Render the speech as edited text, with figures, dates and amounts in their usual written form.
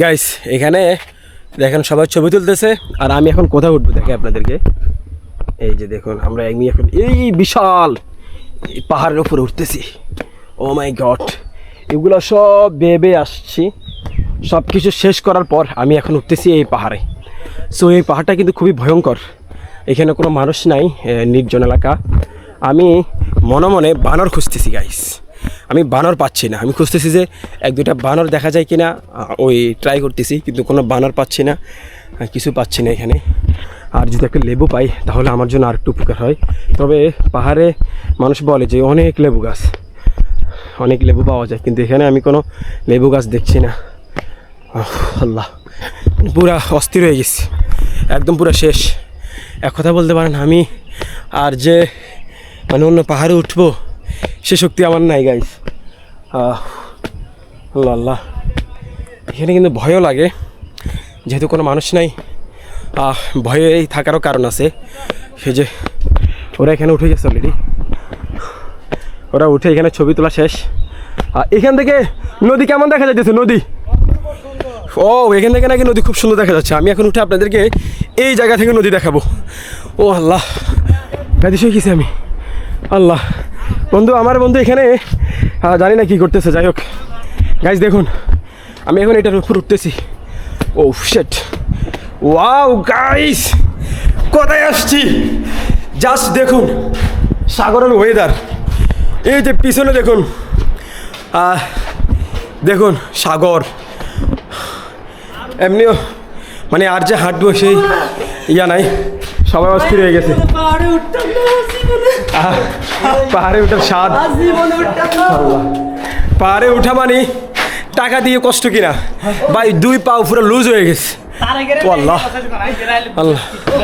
Guys এখানে দেখেন সবাই ছবি তুলতেছে আর আমি এখন কোথায় উঠবো দেখে আপনাদেরকে। এই যে দেখুন আমরা এমনি এখন এই বিশাল পাহাড়ের উপরে উঠতেছি। ও মাই গড, এগুলো সব বেয়ে বেয়ে আসছি। সব কিছু শেষ করার পর আমি এখন উঠতেছি এই পাহাড়ে। সো এই পাহাড়টা কিন্তু খুবই ভয়ঙ্কর, এখানে কোনো মানুষ নাই, নির্জন এলাকা। আমি মনে মনে বানর খুঁজতেছি গাইস, আমি বানর পাচ্ছি না। আমি খুঁজতেছি যে এক দুটা বানর দেখা যায় কি না, ওই ট্রাই করতেছি, কিন্তু কোনো বানর পাচ্ছি না, কিছু পাচ্ছি না এখানে। আর যদি একটা লেবু পাই তাহলে আমার জন্য আর একটু উপকার হয়। তবে পাহাড়ে মানুষ বলে যে অনেক লেবু গাছ, অনেক লেবু পাওয়া যায়, কিন্তু এখানে আমি কোনো লেবু গাছ দেখছি না। আল্লাহ, পুরা অস্থির হয়ে গেছি, একদম পুরো শেষ। এক কথা বলতে পারেন আমি আর যে মানে অন্য পাহাড়ে উঠবো সে শক্তি আমার নাই গাইস। আল্লাহ আল্লাহ, এখানে কিন্তু ভয়ও লাগে যেহেতু কোনো মানুষ নাই। ভয়েই থাকারও কারণ আছে, সে যে ওরা এখানে উঠে গেছে অলরেডি, ওরা উঠে এখানে ছবি তোলা শেষ। এখান থেকে নদী কেমন দেখা যাচ্ছে? নদী, ও এখান থেকে নাকি নদী খুব সুন্দর দেখা যাচ্ছে। আমি এখন উঠে আপনাদেরকে এই জায়গা থেকে নদী দেখাবো। ও আল্লাহ, ব্যাধিস হয়ে গেছি আমি। আল্লাহ, আমার বন্ধু এখানে জানি না কী করতেছে। যাই হোক গাইস, দেখুন আমি এখন এটার উপর উঠতেছি। ও শিট, ওয়াও গাইস, কোথায় আসছি জাস্ট দেখুন, সাগরের ওয়েদার। এই যে পিছনে দেখুন, দেখুন সাগর। এমনিও মানে আর যে হাঁটবো সেই ইয়া নাই, সবাই অস্থির হয়ে গেছে। পাহাড়ে উঠার স্বাদ, পাহাড়ে উঠা মানে টাকা দিয়ে কষ্ট কিনা ভাই, 2 পা পুরো লুজ হয়ে গেছে। আল্লাহ আল্লাহ।